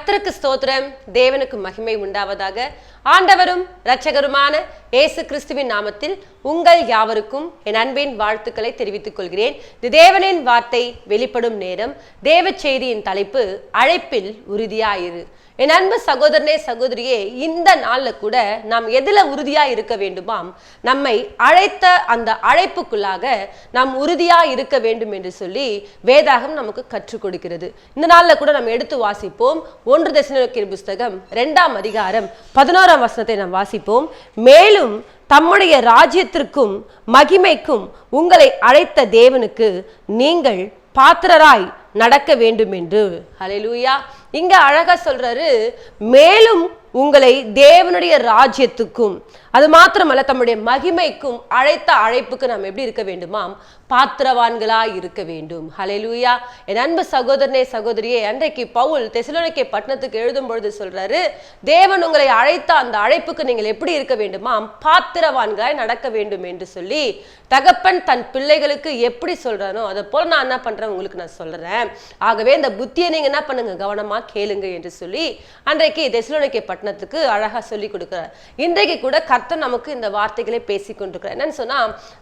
கர்த்தருக்கு ஸ்தோத்திரம், தேவனுக்கு மகிமை உண்டாவதாக. ஆண்டவரும் இரட்சகருமான இயேசு கிறிஸ்துவின் நாமத்தில் உங்கள் யாவருக்கும் என் அன்பின் வாழ்த்துக்களை தெரிவித்துக் கொள்கிறேன். இது தேவனின் வார்த்தை வெளிப்படும் நேரம். தேவ செய்தியின் தலைப்பு அழைப்பில் உறுதியாயிரு. என் அன்பு சகோதரனே சகோதரியே, இந்த நாள்ல கூட நாம் எதுல உறுதியா இருக்க வேண்டுமாம்? நம்மை அழைத்த அந்த அழைப்புக்குள்ளாக நாம் உறுதியா இருக்க வேண்டும் என்று சொல்லி வேதாகம் நமக்கு கற்றுக் கொடுக்கிறது. இந்த நாள்ல கூட நாம் எடுத்து வாசிப்போம். 1 தெசலோனிக்கேயர் புஸ்தகம் 2ஆம் அதிகாரம் 11ஆம் வசனத்தை நாம் வாசிப்போம். மேலும் தம்முடைய ராஜ்யத்திற்கும் மகிமைக்கும் உங்களை அழைத்த தேவனுக்கு நீங்கள் பாத்திரராய் நடக்க வேண்டும் என்று. ஹல்லேலூயா. இங்க அழகா சொல்றாரு, மேலும் உங்களை தேவனுடைய ராஜ்யத்துக்கும் அது மாத்திரமல்ல தம்முடைய மகிமைக்கும் அழைத்த அழைப்புக்கு நாம் எப்படி இருக்க வேண்டுமாம்? பாத்திரவான்களாய் இருக்க வேண்டும். ஹல்லேலூயா. என் அன்பு சகோதரனே சகோதரியே, அன்றைக்கு பவுல் தெசலோனிக்கே பட்டணத்துக்கு எழுதும் பொழுது சொல்றாரு, தேவன் உங்களை அழைத்த அந்த அழைப்புக்கு நீங்கள் எப்படி இருக்க வேண்டுமாம்? பாத்திரவான்களாய் நடக்க வேண்டும் என்று சொல்லி தகப்பன் தன் பிள்ளைகளுக்கு எப்படி சொல்றானோ அதை போல நான் என்ன பண்றேன் உங்களுக்கு நான் சொல்றேன். ஆகவே இந்த புத்தியை நீங்க என்ன பண்ணுங்க, கவனமா கேளுங்க என்று சொல்லி அன்றைக்கு தெசலோனிக்கே பட்டணத்துக்கு அழகா சொல்லி கொடுக்கிறார். இன்றைக்கு கூட கர்த்தர் நமக்கு இந்த வார்த்தைகளை பேசி கொண்டிருக்கிறார். என்னன்னு சொன்னா,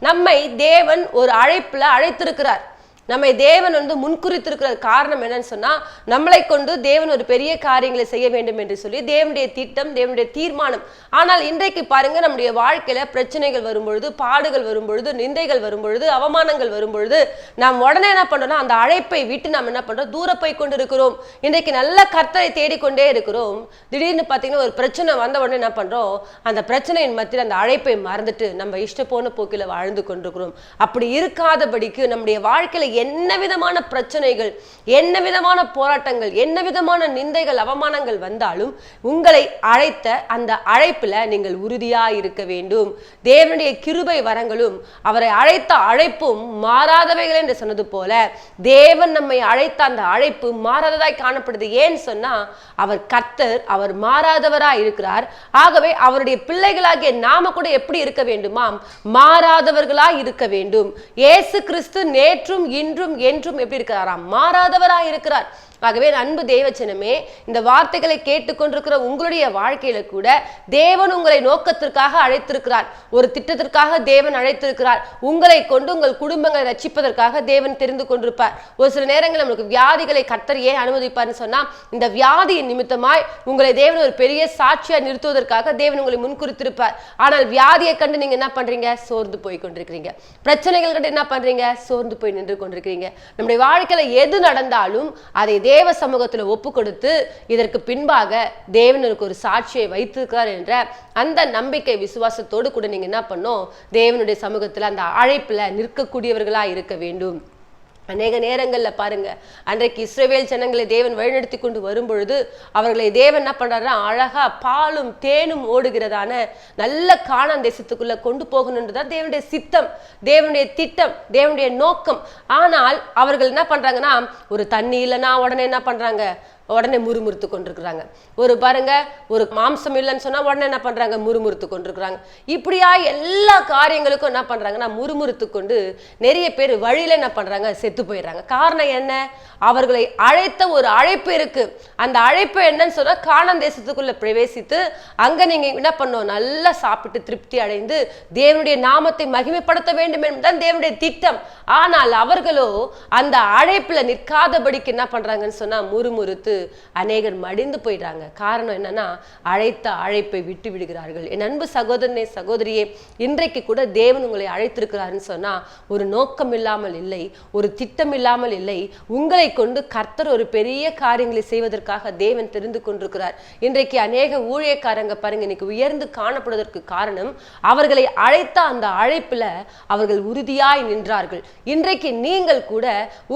நம்மை தேவன் ஒரு அழைப்புல அழைத்திருக்கிறார். நம்மை தேவன் முன்குறித்திருக்கிற காரணம் என்னன்னு சொன்னா, நம்மளை கொண்டு தேவன் ஒரு பெரிய காரியங்களை செய்ய வேண்டும் என்று சொல்லி தேவனுடைய திட்டம், தேவனுடைய தீர்மானம். ஆனால் இன்றைக்கு பாருங்க, நம்முடைய வாழ்க்கையில பிரச்சனைகள் வரும்பொழுது, பாடுகள் வரும்பொழுது, நிந்தைகள் வரும்பொழுது, அவமானங்கள் வரும்பொழுது நாம் உடனே என்ன பண்றோம்னா, அந்த அழைப்பை விட்டு நாம் என்ன பண்றோம்? தூர போய் கொண்டு இருக்கிறோம். இன்றைக்கு நல்ல கர்த்தரை தேடிக்கொண்டே இருக்கிறோம். திடீர்னு பாத்தீங்கன்னா ஒரு பிரச்சனை வந்த உடனே என்ன பண்றோம்? அந்த பிரச்சனையின் மத்தியில் அந்த அழைப்பை மறந்துட்டு நம்ம இஷ்ட போன போக்கில வாழ்ந்து கொண்டிருக்கிறோம். அப்படி இருக்காதபடிக்கு நம்முடைய வாழ்க்கையில என்ன விதமான பிரச்சனைகள், என்ன விதமான போராட்டங்கள், என்ன விதமான நிந்தைகள், அவமானங்கள் வந்தாலும் உங்களை அழைத்த அந்த அழைப்புல நீங்கள் உறுதியா இருக்க வேண்டும். தேவனுடைய கிருபை வரங்களும் அவரை அழைத்த அழைப்பும் மாறாதவைகள் என்று சொன்னது போல தேவன் நம்மை அழைத்த அந்த அழைப்பு மாறாததாய் காணப்படுது. ஏன்னு சொன்னா, அவர் கர்த்தர், அவர் மாறாதவராய் இருக்கிறார். ஆகவே அவருடைய பிள்ளைகளாகிய நாம கூட எப்படி இருக்க வேண்டுமாம்? மாறாதவர்களாய் இருக்க வேண்டும். இயேசு கிறிஸ்து நேற்றும் இன்றும் என்றும் எப்படி இருக்கிறாராம்? மாறாதவராய் இருக்கிறார். ஆகவே அன்பு தேவச்சனமே, இந்த வார்த்தைகளை கேட்டுக்கொண்டிருக்கிற உங்களுடைய வாழ்க்கையில கூட தேவன் உங்களை நோக்கத்திற்காக அழைத்திருக்கிறார். ஒரு திட்டத்திற்காக தேவன் அழைத்திருக்கிறார். உங்களை கொண்டு உங்கள் குடும்பங்களை ரட்சிப்பதற்காக தேவன் தெரிந்து கொண்டிருப்பார். ஒரு சில நேரங்களில் நம்மளுக்கு வியாதிகளை கர்த்தர் ஏன் அனுமதிப்பார்னு சொன்னா, இந்த வியாதியின் நிமித்தமாய் உங்களை தேவன் ஒரு பெரிய சாட்சியா நிறுத்துவதற்காக தேவன் உங்களை முன்குறித்திருப்பார். ஆனால் வியாதியை கண்டு நீங்க என்ன பண்றீங்க? சோர்ந்து போய் கொண்டிருக்கிறீங்க. பிரச்சனைகள் கண்டு என்ன பண்றீங்க? சோர்ந்து போய் நின்று கொண்டிருக்கிறீங்க. நம்முடைய வாழ்க்கையில எது நடந்தாலும் அதை தேவ சமூகத்துல ஒப்பு கொடுத்து இதற்கு பின்பாக தேவனுக்கு ஒரு சாட்சியை வைத்திருக்கிறார் என்ற அந்த நம்பிக்கை விசுவாசத்தோடு கூட நீங்க என்ன பண்ணும்? தேவனுடைய சமூகத்துல அந்த அழைப்புல நிற்கக்கூடியவர்களா இருக்க வேண்டும். அநேக நேரங்கள்ல பாருங்க, அன்றைக்கு இஸ்ரவேல் ஜனங்களை தேவன் வழிநடத்தி கொண்டு வரும்பொழுது அவர்களை தேவன் என்ன பண்றாருன்னா, அழகா பாலும் தேனும் ஓடுகிறதான நல்ல கானான் தேசத்துக்குள்ள கொண்டு போகணுன்றதான் தேவனுடைய சித்தம், தேவனுடைய திட்டம், தேவனுடைய நோக்கம். ஆனால் அவர்கள் என்ன பண்றாங்கன்னா, ஒரு தண்ணி இல்லைன்னா உடனே என்ன பண்றாங்க? உடனே முறுமுறுத்து கொண்டிருக்கிறாங்க. ஒரு பாருங்க, ஒரு மாம்சம் இல்லைன்னு சொன்னா உடனே என்ன பண்றாங்க? முறுமுறுத்து கொண்டிருக்கிறாங்க. இப்படியா எல்லா காரியங்களுக்கும் என்ன பண்றாங்கன்னா, முறுமுறுத்து கொண்டு நிறைய பேர் வழியில என்ன பண்றாங்க? செத்து போயிடுறாங்க. காரணம் என்ன? அவர்களை அழைத்த ஒரு அழைப்பு இருக்கு. அந்த அழைப்பு என்னன்னு சொன்னா, கானான் தேசத்துக்குள்ள பிரவேசித்து அங்க நீங்க என்ன பண்ணணும்? நல்லா சாப்பிட்டு திருப்தி அடைந்து தேவனுடைய நாமத்தை மகிமைப்படுத்த வேண்டும் என்பதுதான் தேவனுடைய திட்டம். ஆனால் அவர்களோ அந்த அழைப்புல நிற்காதபடிக்கு என்ன பண்றாங்கன்னு சொன்னா, முறுமுறுத்து அநேகர் மடிந்து போயிடுறாங்க. காரணம் என்னன்னா, அழைத்த அழைப்பை விட்டு விடுகிறார்கள். என் அன்பு சகோதரனே சகோதரியே, இன்றைக்கு கூட தேவன் உங்களை அழைத்திருக்கிறாருன்னு சொன்னா ஒரு நோக்கம் இல்லாமல் இல்லை, ஒரு திட்டம் இல்லாமல் இல்லை. உங்களை கொண்டு கர்த்தர் ஒரு பெரிய காரியங்களை செய்வதற்காக தேவன் தெரிந்து கொண்டிருக்கிறார். இன்றைக்கு அநேக ஊழியக்காரங்க பாருங்க, இன்னைக்கு உயர்ந்து காணப்படுவதற்கு காரணம் அவர்களை அழைத்த அந்த அழைப்புல அவர்கள் உறுதியாய் நின்றார்கள். இன்றைக்கு நீங்கள் கூட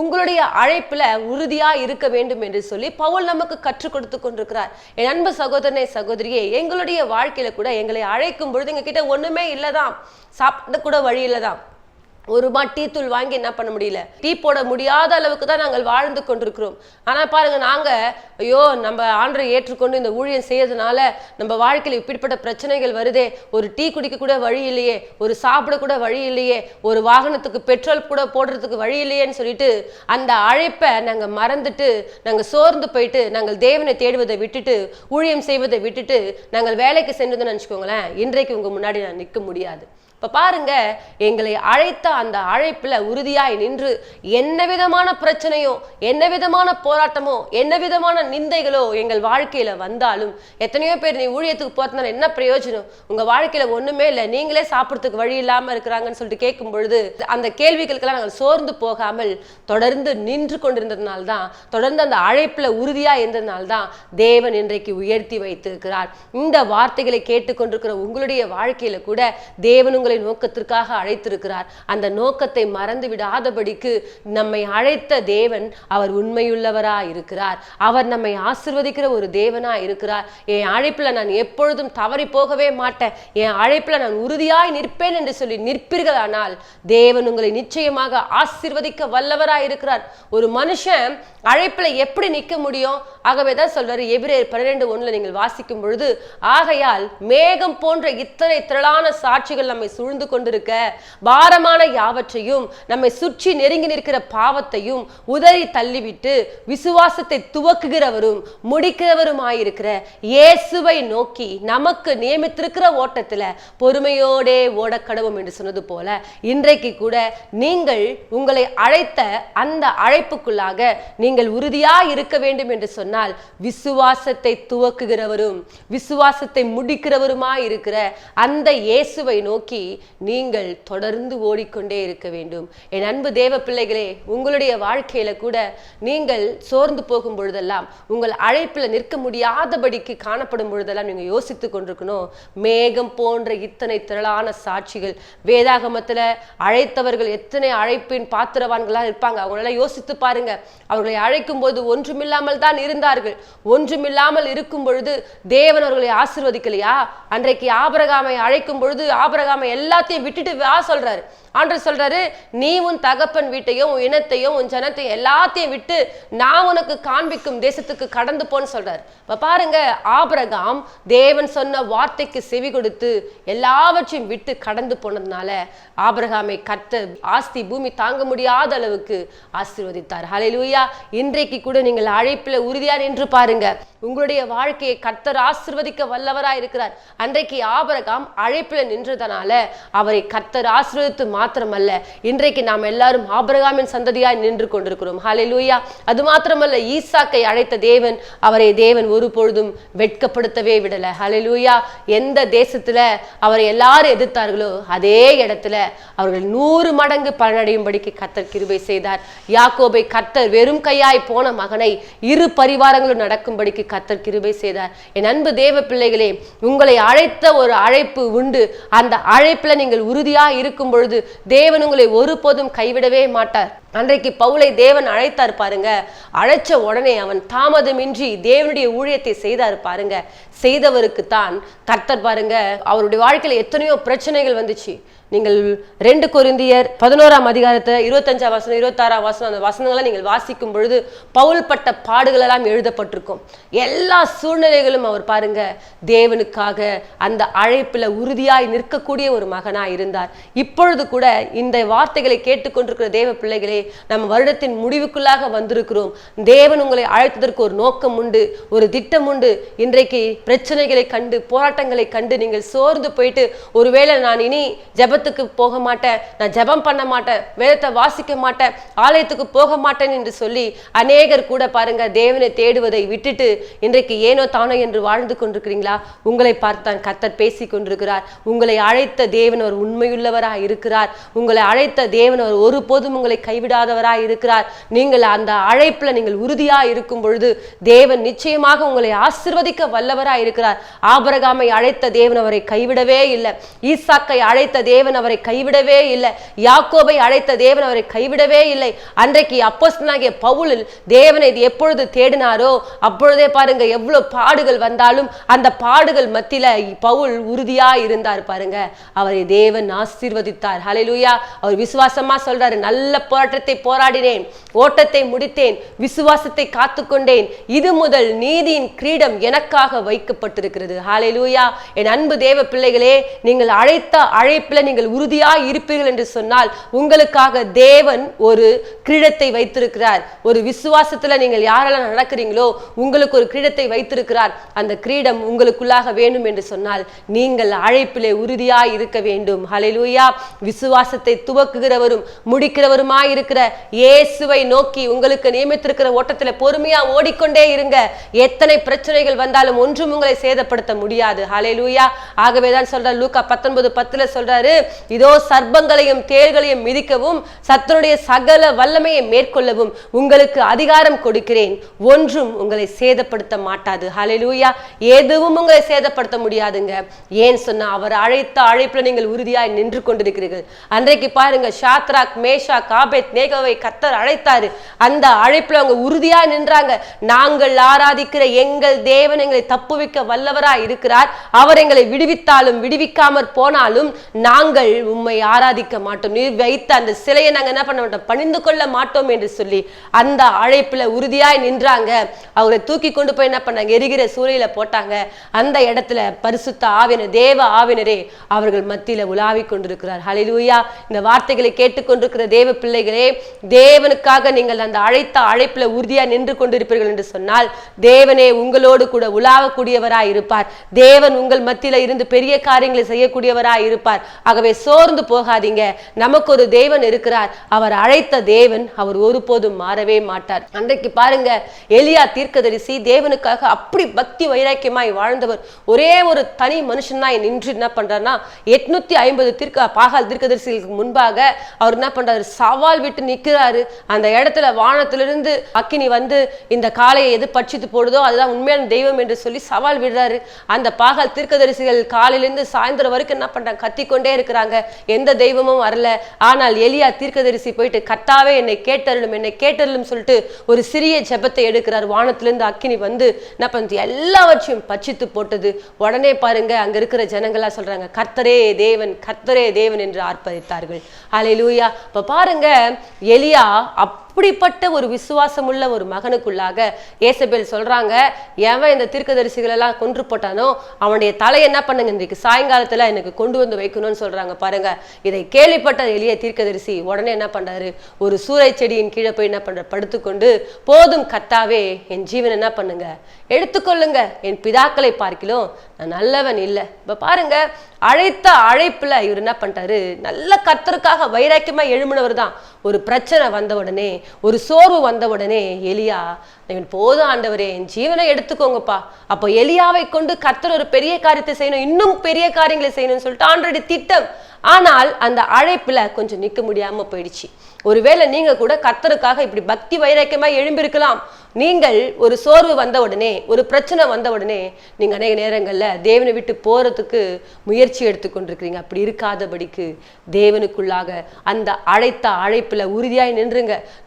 உங்களுடைய அழைப்புல உறுதியாய் இருக்க வேண்டும் என்று சொல்லி பவுல் நமக்கு கற்றுக் கொடுத்து கொண்டிருக்கிறார். என் அன்பு சகோதரனே சகோதரியே, எங்களுடைய வாழ்க்கையில கூட எங்களை அழைக்கும் பொழுது எங்க கிட்ட ஒண்ணுமே இல்லதான், சாப்பிட கூட வழி இல்லதான், 1 டீ தூள் வாங்கி என்ன பண்ண முடியல, டீ போட முடியாத அளவுக்கு தான் நாங்கள் வாழ்ந்து கொண்டிருக்கிறோம். ஆனா பாருங்க, நாங்க ஐயோ நம்ம ஆண்டரை ஏற்றுக்கொண்டு இந்த ஊழியம் செய்யறதுனால நம்ம வாழ்க்கையில் இப்படிப்பட்ட பிரச்சனைகள் வருதே, ஒரு டீ குடிக்க கூட வழி இல்லையே, ஒரு சாப்பிட கூட வழி இல்லையே, ஒரு வாகனத்துக்கு பெட்ரோல் கூட போடுறதுக்கு வழி இல்லையேன்னு சொல்லிட்டு அந்த அழைப்பை நாங்க மறந்துட்டு நாங்க சோர்ந்து போயிட்டு நாங்கள் தேவனை தேடுவதை விட்டுட்டு ஊழியம் செய்வதை விட்டுட்டு நாங்கள் வேலைக்கு சென்றதுன்னு நினைச்சுக்கோங்களேன், இன்றைக்கு உங்க முன்னாடி நான் நிற்க முடியாது. இப்ப பாருங்க, எங்களை அழைத்த அந்த அழைப்புல உறுதியாய் நின்று என்ன விதமான பிரச்சனையோ, என்ன விதமான போராட்டமோ, என்ன விதமான நிந்தைகளோ எங்கள் வாழ்க்கையில வந்தாலும், எத்தனையோ பேர் நீ ஊழியத்துக்கு போறதுனால என்ன பிரயோஜனம், உங்க வாழ்க்கையில ஒண்ணுமே இல்லை, நீங்களே சாப்பிட்றதுக்கு வழி இல்லாம இருக்கிறாங்கன்னு சொல்லிட்டு கேட்கும் பொழுது அந்த கேள்விகளுக்கெல்லாம் நாங்கள் சோர்ந்து போகாமல் தொடர்ந்து நின்று கொண்டிருந்ததுனால்தான், தொடர்ந்து அந்த அழைப்புல உறுதியா இருந்ததுனால்தான் தேவன் இன்றைக்கு உயர்த்தி வைத்திருக்கிறார். இந்த வார்த்தைகளை கேட்டுக்கொண்டிருக்கிற உங்களுடைய வாழ்க்கையில கூட தேவன் நோக்கத்திற்காக அழைத்திருக்கிறார். அந்த நோக்கத்தை மறந்து விடாதபடிக்கு நம்மை அழைத்த தேவன் அவர் உண்மையுள்ளவரா இருக்கிறார். அவர் நம்மை ஆசீர்வதிக்கிற ஒரு தேவனா இருக்கிறார். என் அழைப்புல நான் எப்பொழுதும் தவறி போகவே மாட்டேன், என் அழைப்புல நான் உறுதியாய் நிற்பேன் என்று சொல்லி நிற்பீர்களானால் தேவன் உங்களை நிச்சயமாக ஆசீர்வதிக்க வல்லவரா இருக்கிறார். ஒரு மனுஷன் அழைப்புல எப்படி நிற்க முடியும்? ஆகவேதான் சொல்றாரு எபிரேயர் 12:1 நீங்கள் வாசிக்கும் பொழுது, ஆகையால் மேகம் போன்ற இத்தனை திரளான சாட்சிகள் நம்மை சூழ்ந்து கொண்டிருக்க பாரமான யாவற்றையும் நம்மை சுற்றி நெருங்கி நிற்கிற பாவத்தையும் உதறி தள்ளிவிட்டு விசுவாசத்தை துவக்குகிறவரும் முடிக்கிறவருமாயிருக்கிற இயேசுவை நோக்கி நமக்கு நியமித்திருக்கிற ஓட்டத்துல பொறுமையோடே ஓடக்கடவும் என்று சொன்னது போல இன்றைக்கு கூட நீங்கள் உங்களை அழைத்த அந்த அழைப்புக்குள்ளாக நீங்கள் உறுதியா இருக்க வேண்டும் என்று சொன்னால் விசுவாசத்தை துவக்குகிறவரும் விசுவாசத்தை முடிக்கிறவருமாய் இருக்கிற அந்த இயேசுவை நோக்கி நீங்கள் தொடர்ந்து ஓடிக்கொண்டே இருக்க வேண்டும். என் அன்பு தேவ பிள்ளைகளே, உங்களுடைய வாழ்க்கையில கூட நீங்கள் சோர்ந்து போகும் பொழுதெல்லாம், உங்கள் அழைப்பில் நிற்க முடியாதபடிக்கு காணப்படும் பொழுதெல்லாம் நீங்க யோசித்துக் கொண்டிருக்கணும், மேகம் போன்ற இத்தனை திரளான சாட்சிகள். வேதாகமத்துல அழைத்தவர்கள் எத்தனை அழைப்பின் பாத்திரவான்களா இருப்பாங்க, அவங்களெல்லாம் யோசித்து பாருங்க. அவர்களை அழைக்கும் போது ஒன்றுமில்லாமல் தான் இருந்தார்கள். ஒன்றுமில்லாமல் இருக்கும் பொழுது தேவன் அவர்களை ஆசீர்வதிக்கலையா? அன்றைக்கு ஆபிரகாமை அழைக்கும் பொழுது ஆபிரகாமை எல்லாத்தையும் விட்டுட்டு வா சொல்றாரு. ஆண்டவர் சொல்றாரு, நீ உன் தகப்பன் வீட்டையும் உன் இனத்தையும் உன் ஜனத்தையும் எல்லாத்தையும் விட்டு நான் உனக்கு காண்பிக்கும் தேசத்துக்கு கடந்து போன்னு சொல்றாரு. இப்ப பாருங்க, ஆபிரகாம் தேவன் சொன்ன வார்த்தைக்கு செவி கொடுத்து எல்லாவற்றையும் விட்டு கடந்து போனதுனால ஆபிரகாமை கர்த்தர் ஆஸ்தி பூமி தாங்க முடியாத அளவுக்கு ஆசீர்வதித்தார். ஹல்லேலூயா. இன்றைக்கு கூட நீங்கள் அழைப்பில் உறுதியா நின்று பாருங்க, உங்களுடைய வாழ்க்கையை கர்த்தர் ஆசீர்வதிக்க வல்லவரா இருக்கிறார். அன்றைக்கு ஆபிரகாம் அழைப்பில் நின்றதனால அவரை கர்த்தர் ஆசீர்வதித்து மாத்திரமல்ல, இன்றைக்கு நாம் எல்லாரும் ஆபிரகாமின் சந்ததியாய் நின்று கொண்டிருக்கிறோம். ஹல்லேலூயா. அது மாத்திரமல்ல, ஈசாக்கை அழைத்த தேவன் அவரை தேவன் ஒரு பொழுதும் வெட்கப்படுத்தவே விடல. ஹல்லேலூயா. எந்த தேசத்துல அவரை எல்லாரும் எதிர்த்தார்களோ அதே இடத்துல அவர்கள் 100 மடங்கு பலனடையும்படிக்கு கர்த்தர் கிருபை செய்தார். யாக்கோபை கர்த்தர் வெறும் கையாய் போன மகனை 2 பரிவாரங்களும் நடக்கும்படிக்கு கர்த்தர் கிருபை செய்தார். என் அன்பு தேவ பிள்ளைகளே, உங்களை அழைத்த ஒரு அழைப்பு உண்டு. அந்த அழைப்புல நீங்கள் உறுதியா இருக்கும் பொழுது தேவன் உங்களை ஒருபோதும் கைவிடவே மாட்டார். அன்றைக்கு பவுலை தேவன் அழைத்தார் பாருங்க. அழைச்ச உடனே அவன் தாமதமின்றி தேவனுடைய ஊழியத்தை செய்தார் பாருங்க. செய்தவருக்கு தான் கர்த்தர் பாருங்க, அவருடைய வாழ்க்கையில எத்தனையோ பிரச்சனைகள் வந்துச்சு. நீங்கள் 2 கொரிந்தியர் 11ஆம் அதிகாரத்தை 25ஆம் வசனம் 26ஆம் வசனம் அந்த வசனங்களை நீங்கள் வாசிக்கும் பொழுது பவுல் பட்ட பாடுகள் எல்லாம் எழுதப்பட்டிருக்கும். எல்லா சூழ்நிலைகளும் அவர் பாருங்க தேவனுக்காக அந்த அழைப்புல உறுதியாய் நிற்கக்கூடிய ஒரு மகனாய் இருந்தார். இப்பொழுது கூட இந்த வார்த்தைகளை கேட்டுக்கொண்டிருக்கிற தேவ பிள்ளைகளே, நம்ம வருடத்தின் முடிவுக்குள்ளாக வந்திருக்கிறோம். தேவன் உங்களை அழைத்ததற்கு ஒரு நோக்கம் உண்டு, ஒரு திட்டம் உண்டு. இன்றைக்கு பிரச்சனைகளை கண்டு போராட்டங்களை கண்டு நீங்கள் சோர்ந்து போயிட்டு, ஒருவேளை நான் இனி ஜெபத்துக்கு போக மாட்டேன், நான் ஜெபம் பண்ண மாட்டேன், வேதத்தை வாசிக்க மாட்டேன், ஆலயத்துக்கு போக மாட்டேன் என்று சொல்லி அநேகர் கூட பாருங்க தேவனை தேடுவதை விட்டுட்டு இன்றைக்கு ஏனோ தானோ என்று வாழ்ந்து கொண்டிருக்கிறீங்களா? உங்களை பார்த்தான் கர்த்தர் பேசி கொண்டிருக்கிறார். உங்களை அழைத்த தேவன் அவர் உண்மையுள்ளவராய் இருக்கிறார். உங்களை அழைத்த தேவன் அவர் ஒருபோதும் உங்களை கைவிடாதவராய் இருக்கிறார். நீங்கள் அந்த அழைப்புல நீங்கள் உறுதியா இருக்கும் பொழுது தேவன் நிச்சயமாக உங்களை ஆசீர்வதிக்க வல்லவராய் இருக்கிறார். ஆபிரகாமை அழைத்த தேவன் அவரை கைவிடவே இல்லை. ஈசாக்கை அழைத்த தேவன் தேவன் அவரை கைவிடவே இல்லை. யாக்கோபை அழைத்த தேவன் அவரை கைவிடவே இல்லை. அன்றைக்கு அப்போஸ்தலனாகிய பவுல் தேவனை எப்பொழுது தேடினாரோ அப்பொழுதே பாருங்க எவ்வளவு பாடுகள் வந்தாலும் அந்த பாடுகள் மத்தியில பவுல் உறுதியா இருந்தார். பாருங்க, அவரை தேவன் ஆசீர்வதித்தார். ஹல்லேலூயா. அவர் விசுவாசமா சொல்றாரு, நல்ல போராட்டத்தை போராடினேன், ஓட்டத்தை முடித்தேன், விசுவாசத்தை காத்துக்கொண்டேன், இது முதல் நீதியின் கிரீடம் எனக்காக வைக்கப்பட்டிருக்கிறது. ஹல்லேலூயா. என் அன்பு தேவ பிள்ளைகளே, நீங்கள் அழைத்த அழைப்பில் நீங்கள் உறுதியாய் இருப்பீர்கள் என்று சொன்னால் உங்களுக்காக தேவன் ஒரு கிரீடத்தை வைத்திருக்கிறார். ஒரு விசுவாசத்துல நீங்கள் யாரெல்லாம் நடக்கிறீங்களோ உங்களுக்கு ஒரு கிரீடத்தை வைத்திருக்கிறார். அந்த கிரீடம் உங்களுக்குள்ளாக வேண்டும் என்று சொன்னால் நீங்கள் அழைப்பிலே உறுதியாய் இருக்க வேண்டும். ஹல்லேலூயா. விசுவாசத்தை துவக்குகிறவரும் முடிக்கிறவருமாய் இருக்கிற இயேசுவை நோக்கி உங்களுக்கு நியமித்திருக்கிற ஓட்டத்துல பொறுமையா ஓடிக்கொண்டே இருங்க. எத்தனை பிரச்சனைகள் வந்தாலும் ஒன்றும் உங்களை சேதப்படுத்த முடியாது. ஹல்லேலூயா. ஆகவேதான் சொல்றார், லூக்கா 19:10 சொல்றாரு, இதோ சர்ப்பங்களையும் தேள்களையும் மிதிக்கவும் சத்துருடைய சகல வல்லமையை மேற்கொள்ளவும் உங்களுக்கு அதிகாரம் கொடுக்கிறேன், ஒன்றும் உங்களை சேதப்படுத்த மாட்டாது. ஹல்லேலூயா. எதுவும் உங்களை சேதப்படுத்த முடியாதுங்க. ஏன் சொன்னா அவர் அழைத்த அழைப்புல நீங்கள் உறுதியாய் நின்று கொண்டிருக்கிறீர்கள். அன்றைக்கு பாருங்க, ஷாத்ராக் மேஷாக் ஆபேத்நேகோவை கர்த்தர் அழைத்தாரு. அந்த அழைப்புல அவங்க உறுதியா நின்றாங்க. நாங்கள் ஆராதிக்கிற எங்கள் தேவன் எங்களை தப்புவிக்க வல்லவராய் இருக்கிறார். அவர் எங்களை விடுவித்தாலும் விடுவிக்காமற் போனாலும் நாங்கள் உம்மை ஆராதிக்க மாட்டோம், நீர் வைத்த அந்த சிலையை நாங்கள் என்ன பண்ண மாட்டோம், பணிந்து கொள்ள மாட்டோம் என்று சொல்லி அந்த அழைப்புல உறுதியாய் நின்றாங்க. அவரை தூக்கி கொண்டு போய் என்ன பண்ணாங்க, எரிகிற சூளையில போட்டாங்க. அந்த இடத்துல பரிசுத்த ஆவினர், தேவ ஆவினரே அவர்கள் மத்தியில உலாவி கொண்டிருக்கிறார். ஹல்லேலூயா. இந்த வார்த்தைகளை கேட்டுக்கொண்டிருக்கிற தேவ பிள்ளைகளே, தேவனுக்காக நீங்கள் அந்த அழைத்த அழைப்புல உறுதியா நின்று கொண்டிருப்பீர்கள் என்று சொன்னால் தேவனே உங்களோடு கூட உலாவக்கூடியவராய் இருப்பார். தேவன் உங்கள் மத்தியில இருந்து பெரிய காரியங்களை செய்யக்கூடியவராய் இருப்பார். ஆகவே சோர்ந்து போகாதீங்க. நமக்கு ஒரு தேவன் இருக்கிறார். அவர் அழைத்த தேவன், அவர் ஒருபோதும் மாறவே மாட்டார். அன்றைக்கு பாருங்க, எலியா தீர்க்கதரிசி தேவனுக்காக அப்படி பக்தி வைராக்கியமாய் வாழ்ந்தவர். ஒரே ஒரு தனி மனுஷன் தான் நின்று என்ன பண்றாருன்னா 850 பாகால் தீர்க்கதரிசிகளுக்கு முன்பாக அவர் என்ன பண்றாரு, சவால் விட்டு நிற்கிறாரு. அந்த இடத்துல வானத்திலிருந்து அக்கினி வந்து இந்த காளையை எது பட்சித்து போடுதோ அதுதான் உண்மையான தெய்வம் என்று சொல்லி சவால் விடுறாரு. அந்த பாகால் தீர்க்கதரிசிகள் காலையிலிருந்து சாயந்தரம் வரைக்கும் என்ன பண்றாங்க, கத்திக்கொண்டே இருக்கிறாங்க. எந்த தெய்வமும் வரல. ஆனால் எலியா தீர்க்கதரிசி போயிட்டு, கர்த்தாவே என்னை கேட்டருளும், என்னை கேட்டருளும் சொல்லிட்டு ஒரு சிறிய ஜெபத்தை எடுக்கிறார். வானத்திலிருந்து அக்கினி வந்து என்ன பண்ணது, எல்லாவற்றையும் பட்சித்து போட்டது. உடனே பாருங்க, அங்க இருக்கிற ஜனங்களா சொல்றாங்க, கர்த்தரே தேவன், கர்த்தரே தேவன் என்று ஆர்ப்பரித்தார்கள். ஹல்லேலூயா. இப்ப பாருங்க, எலியா அப்படிப்பட்ட ஒரு விசுவாசம் உள்ள ஒரு மகனுக்குள்ளாக ஏசபேல் சொல்றாங்க, எவன் இந்த தீர்க்கதரிசிகள் எல்லாம் கொன்று போட்டானோ அவனுடைய தலை என்ன பண்ணுங்க, இன்றைக்கு சாயங்காலத்துல எனக்கு கொண்டு வந்து வைக்கணும்னு சொல்றாங்க. பாருங்க, இதை கேள்விப்பட்ட எலியா தீர்க்கதரிசி உடனே என்ன பண்றாரு, ஒரு சூறை செடியின் கீழே போய் என்ன பண்ற, படுத்துக்கொண்டு, போதும் கர்த்தாவே, என் ஜீவன் என்ன பண்ணுங்க, எடுத்துக்கொள்ளுங்க, என் பிதாக்களை பார்க்கிலும் நான் நல்லவன் இல்லை. இப்ப பாருங்க, அழைத்த அழைப்புல இவர் என்ன பண்றாரு, நல்ல கர்த்தருக்காக வைராக்கியமா எழும்பினவர் தான். ஒரு பிரச்சனை வந்த உடனே, ஒரு சோர்வு வந்த உடனே எலியா, போதும் ஆண்டவரே, என் ஜீவனை எடுத்துக்கோங்கப்பா. அப்போ எலியாவை கொண்டு கர்த்தர் ஒரு பெரிய காரியத்தை செய்யணும், இன்னும் பெரிய காரியங்களை செய்யணும்னு சொல்லிட்டு ஆண்டவருடைய திட்டம். ஆனால் அந்த அழைப்புல கொஞ்சம் நிற்க முடியாம போயிடுச்சு. ஒருவேளை நீங்க கூட கர்த்தருக்காக இப்படி பக்தி வைராக்கியமா எழும்பியிருக்கலாம். நீங்கள் ஒரு சோர்வு வந்த உடனே, ஒரு பிரச்சனை வந்த உடனே நீங்க அநேக நேரங்கள்ல தேவனை விட்டு போறதுக்கு முயற்சி எடுத்துக்கொண்டிருக்கிறீங்க. அப்படி இருக்காதபடிக்கு தேவனுக்குள்ளாக அந்த அழைத்த அழைப்புல உறுதியாய்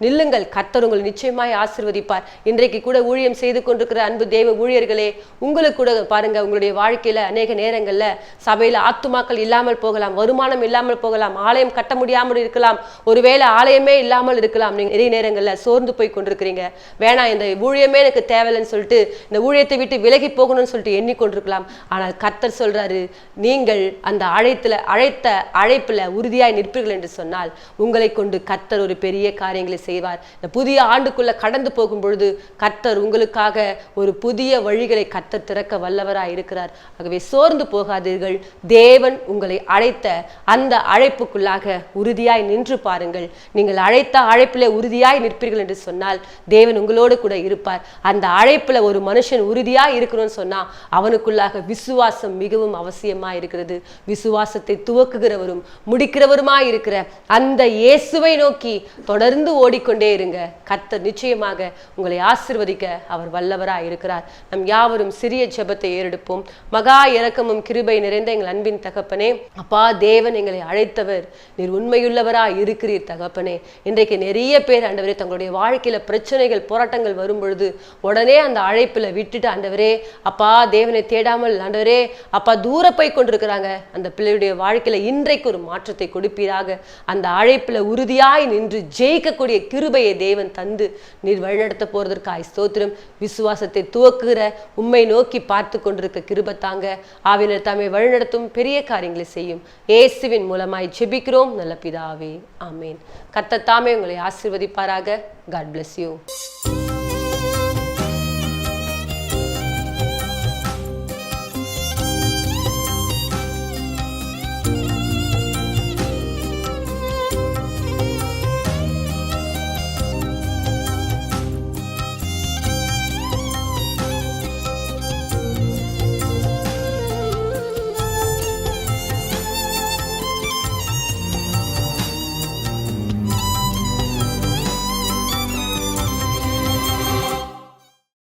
நில்லுங்கள். கர்த்தர் உங்களை நிச்சயமாய் ஆசீர்வதிப்பார். இன்றைக்கு கூட ஊழியம் செய்து கொண்டிருக்கிற அன்பு தேவ ஊழியர்களே, உங்களுக்கு கூட பாருங்க, உங்களுடைய வாழ்க்கையில அநேக நேரங்கள்ல சபையில ஆத்துமாக்கள் இல்லாமல் போகலாம், வருமானம் இல்லாமல் போகலாம், ஆலயம் கட்ட முடியாமல் இருக்கலாம், ஒருவேளை ஆலயமே இல்லாமல் இருக்கலாம். நீங்க நிறைய நேரங்கள்ல சோர்ந்து போய் கொண்டிருக்கிறீங்க. வேணா, இந்த ஊழியமே எனக்கு தேவையில்லைன்னு சொல்லிட்டு இந்த ஊழியத்தை விட்டு விலகி போகணும்னு சொல்லிட்டு எண்ணிக்கொண்டிருக்கலாம். ஆனால் கர்த்தர் சொல்றாரு, நீங்கள் அந்த அழைத்த அழைப்புல உறுதியாய் நிற்பீர்கள் என்று சொன்னால் உங்களை கொண்டு கர்த்தர் ஒரு பெரிய காரியங்களை செய்வார். இந்த புதிய ஆண்டுக்குள்ள கடந்து போகும் பொழுது கர்த்தர் உங்களுக்காக ஒரு புதிய வழிகளை கர்த்தர் திறக்க வல்லவராய் இருக்கிறார். ஆகவே சோர்ந்து போகாதீர்கள். தேவன் உங்களை அழைத்த அந்த அழைப்புக்குள்ளாக உறுதியாய் நின்று பாருங்கள். நீங்கள் அழைத்த அழைப்பிலே உறுதியாய் நிற்பீர்கள் என்று சொன்னால் தேவன் உங்களோடு கூட இருப்பார். அந்த அழைப்புல ஒரு மனுஷன் உறுதியா இருக்கணும்னு சொன்னா அவனுக்குள்ளாக விசுவாசம் மிகவும் அவசியமா இருக்கிறது. விசுவாசத்தை துவக்குகிறவரும் முடிக்கிறவருமாய் இருக்கிற அந்த இயேசுவை நோக்கி தொடர்ந்து ஓடிக்கொண்டே இருங்க. கர்த்தர் நிச்சயமாக உங்களை ஆசீர்வதிக்க அவர் வல்லவராய் இருக்கிறார். நம் யாவரும் சிறிய ஜெபத்தை ஏறெடுப்போம். மகா இரக்கமும் கிருபை நிறைந்த எங்கள் அன்பின் தகப்பனே, அப்பா தேவன் எங்களை அழைத்தவர், நீர் உண்மையுள்ளவராய் இருக்கிறீர் தகப்பனே. இன்றைக்கு நிறைய பேர் ஆண்டவரே தங்களுடைய வாழ்க்கையில பிரச்சனைகள் போராட்டங்கள் வரும் பொழுது உடனே அந்த அழைப்புல விட்டுட்டு ஆண்டவரே அப்பா தேவனை தேடாமல் ஆண்டவரே அப்பா தூர போய் கொண்டிருக்கிறாங்க. அந்த பிள்ளையுடைய வாழ்க்கையில இன்றைக்கு ஒரு மாற்றத்தை கொடுப்பீராக. அந்த அழைப்புல உறுதியாய் நின்று ஜெயிக்கக்கூடிய கிருபையை தேவன் தந்து நீர் வழிநடத்த போறதற்காய் ஸ்தோத்திரம். விசுவாசத்தை துவக்குகிற உம்மை நோக்கி பார்த்து கொண்டிருக்க கிருபை தாங்க. ஆவினர் தாமே வழிநடத்தும் பெரிய காரியங்களை செய்யும். இயேசுவின் மூலமாய் ஜெபிக்கிறோம் நல்ல பிதாவே, ஆமேன். கர்த்தர் தாமே உங்களை ஆசீர்வதிப்பாராக. God bless you.